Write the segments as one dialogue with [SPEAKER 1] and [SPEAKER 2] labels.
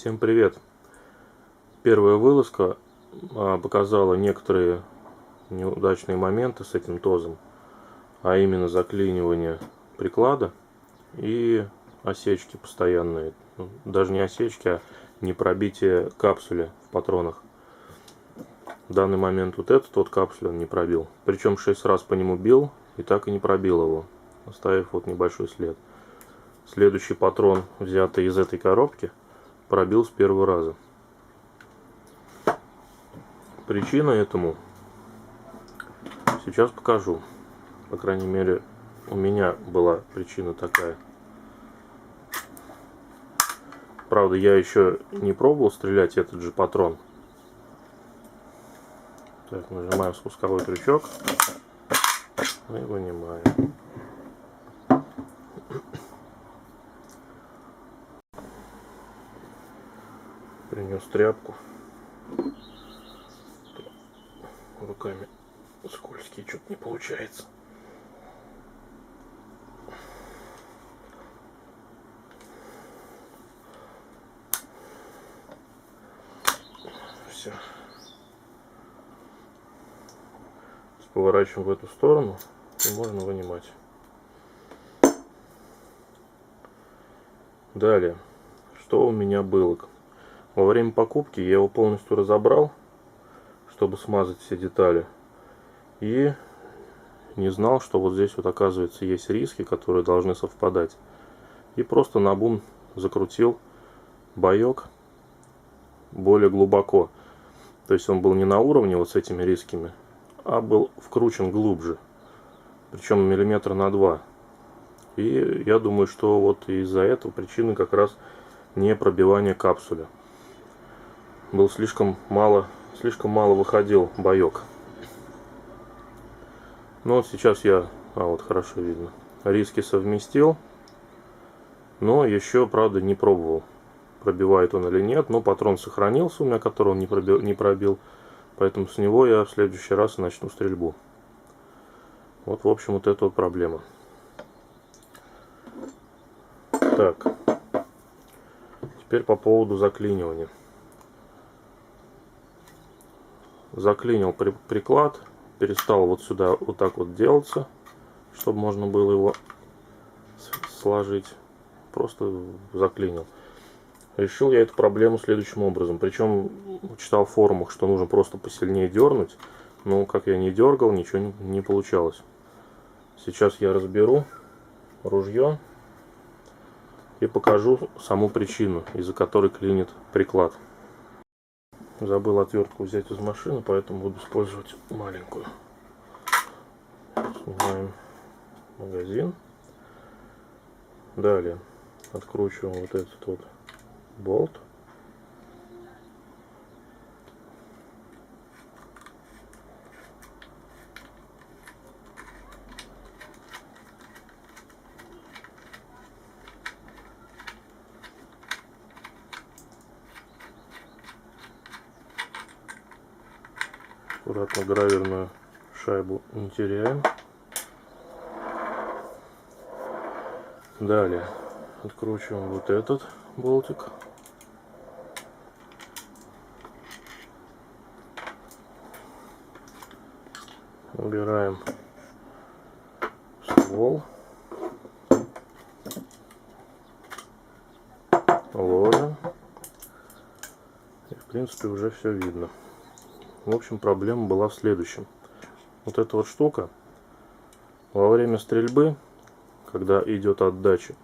[SPEAKER 1] Всем привет! Первая вылазка показала некоторые неудачные моменты с этим тозом, а именно заклинивание приклада и осечки постоянные. Даже не осечки, а не пробитие капсули в патронах. В данный момент вот этот вот капсуль он не пробил. Причем 6 раз по нему бил и так и не пробил его, оставив вот небольшой след. Следующий патрон, взятый из этой коробки, пробил с первого раза. Причина этому сейчас покажу. По крайней мере, у меня была причина такая. Правда, я еще не пробовал стрелять этот же патрон. Так, нажимаем спусковой крючок и вынимаем. Принес тряпку. Руками скользкие, что-то не получается. Все. Поворачиваем в эту сторону и можно вынимать. Далее, что у меня было? Во время покупки я его полностью разобрал, чтобы смазать все детали. И не знал, что вот здесь вот оказывается есть риски, которые должны совпадать. И просто наобум закрутил боек более глубоко. То есть он был не на уровне вот с этими рисками, а был вкручен глубже. Причем миллиметра на 2. И я думаю, что вот из-за этого причины как раз не пробивание капсуля. Был слишком мало выходил боек. Но вот сейчас я, вот хорошо видно, риски совместил, но еще, правда, не пробовал, пробивает он или нет. Но патрон сохранился у меня, который он не пробил, поэтому с него я в следующий раз начну стрельбу. Вот, в общем, вот эта вот проблема. Так, теперь по поводу заклинивания. Заклинил приклад, перестал вот сюда вот так вот делаться, чтобы можно было его сложить. Просто заклинил. Решил я эту проблему следующим образом. Причем читал в форумах, что нужно просто посильнее дернуть. Но как я не дергал, ничего не получалось. Сейчас я разберу ружье и покажу саму причину, из-за которой клинит приклад. Забыл отвертку взять из машины, поэтому буду использовать маленькую. Снимаем магазин. Далее откручиваем вот этот вот болт. Аккуратно гравирную шайбу не теряем. Далее откручиваем вот этот болтик. Убираем ствол. Ложим. И в принципе уже все видно. В общем, проблема была в следующем. Вот эта вот штука во время стрельбы, когда идет отдача,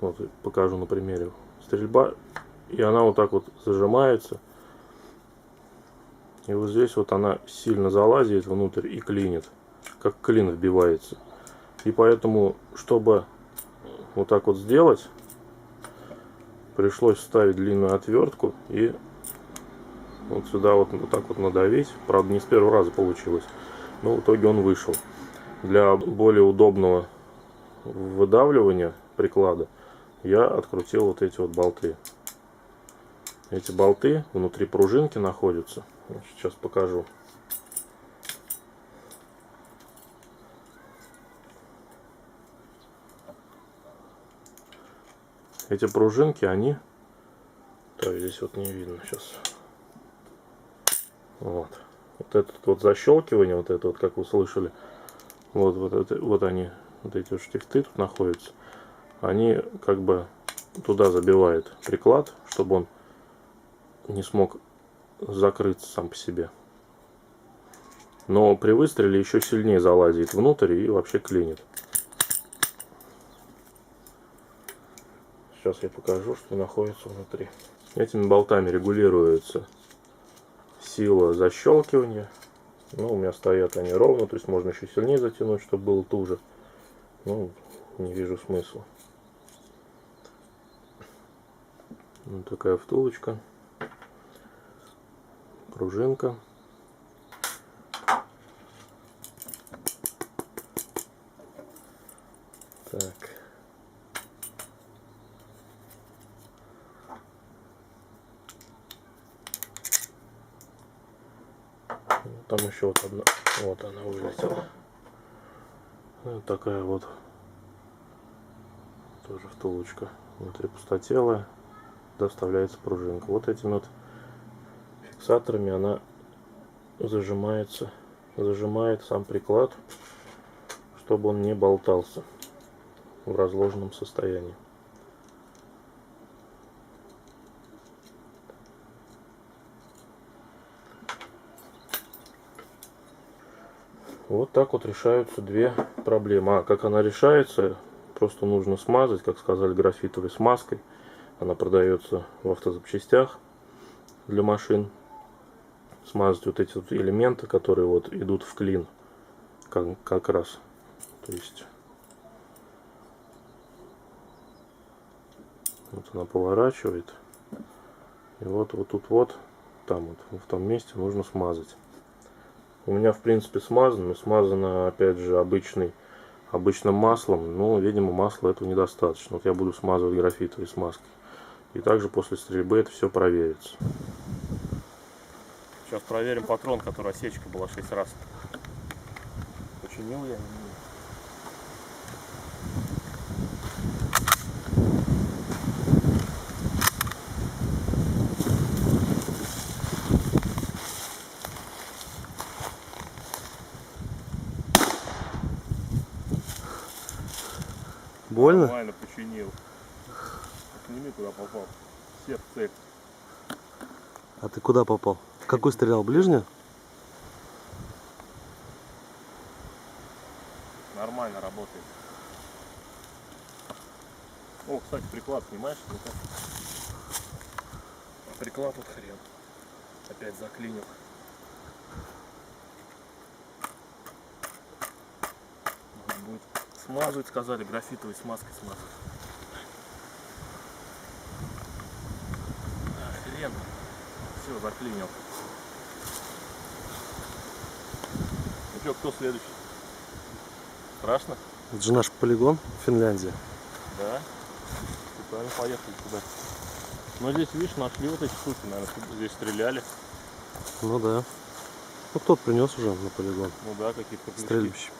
[SPEAKER 1] вот покажу на примере, стрельба, и она вот так вот зажимается, и вот здесь вот она сильно залазит внутрь и клинит, как клин вбивается. И поэтому, чтобы вот так вот сделать, пришлось вставить длинную отвертку и вот сюда вот так вот надавить. Правда, не с первого раза получилось, но в итоге он вышел. Для более удобного выдавливания приклада я открутил вот эти вот болты. Эти болты внутри пружинки находятся. Сейчас покажу. Эти пружинки, они Так, здесь вот не видно сейчас. Вот. Вот это вот защелкивание, вот это вот, как вы слышали, вот они, вот эти вот штифты тут находятся, они как бы туда забивают приклад, чтобы он не смог закрыться сам по себе. Но при выстреле еще сильнее залазит внутрь и вообще клинит. Сейчас я покажу, что находится внутри. Этими болтами регулируется сила защелкивания. Ну, у меня стоят они ровно, то есть можно еще сильнее затянуть, чтобы было туже. Ну, не вижу смысла. Вот такая втулочка. Пружинка. Так. Там еще вот одна. Вот она вылетела. Вот такая вот. Тоже втулочка. Внутри пустотелая. Доставляется пружинка. Вот этими вот фиксаторами она зажимается. Зажимает сам приклад, чтобы он не болтался в разложенном состоянии. Вот так вот решаются две проблемы. А как она решается, просто нужно смазать, как сказали, графитовой смазкой. Она продается в автозапчастях для машин. Смазать вот эти вот элементы, которые вот идут в клин, как раз. То есть вот она поворачивает. И вот тут вот, там вот, в том месте нужно смазать. У меня в принципе смазано опять же обычным маслом, но видимо масла этого недостаточно. Вот я буду смазывать графитовой смазкой. И также после стрельбы это все проверится. Сейчас проверим патрон, который осечка была 6 раз. Починил я.
[SPEAKER 2] Больно?
[SPEAKER 1] Нормально починил. Сними, куда попал. Все в цель.
[SPEAKER 2] А ты куда попал? В какой стрелял? Ближнюю?
[SPEAKER 1] Нормально работает. О, кстати, приклад снимаешь? Ну-ка. Приклад вот хрен. Опять заклинил. Надо будет смазывать, сказали, графитовой смазкой смазывать. Хрен. Все, заклинил. Ну что, кто следующий? Страшно?
[SPEAKER 2] Это же наш полигон в Финляндии.
[SPEAKER 1] Да. Правильно, поехали туда. Но здесь, видишь, нашли вот эти штуки, наверное, здесь стреляли.
[SPEAKER 2] Ну да. Ну кто-то принес уже на полигон.
[SPEAKER 1] Ну да, какие-то
[SPEAKER 2] Стрельбище.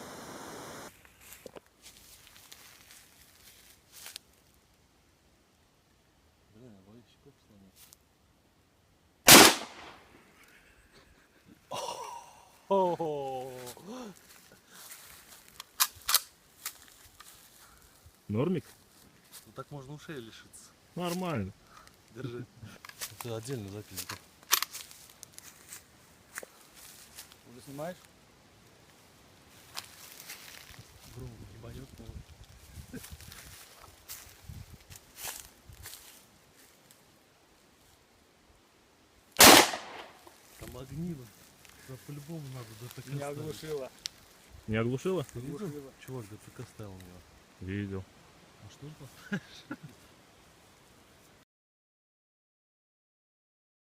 [SPEAKER 1] Нормик?
[SPEAKER 2] Ну так можно ушей лишиться.
[SPEAKER 1] Нормально.
[SPEAKER 2] Держи. Это отдельно запись.
[SPEAKER 3] Уже снимаешь?
[SPEAKER 2] Громко ебанет. Там огниво. Да по-любому надо ДТК
[SPEAKER 3] Не
[SPEAKER 2] ставить.
[SPEAKER 3] оглушила.
[SPEAKER 1] Не оглушило?
[SPEAKER 2] Ты видел?
[SPEAKER 3] Оглушила.
[SPEAKER 2] Чувак ДТК ставил у него.
[SPEAKER 1] Видел.
[SPEAKER 2] А что это?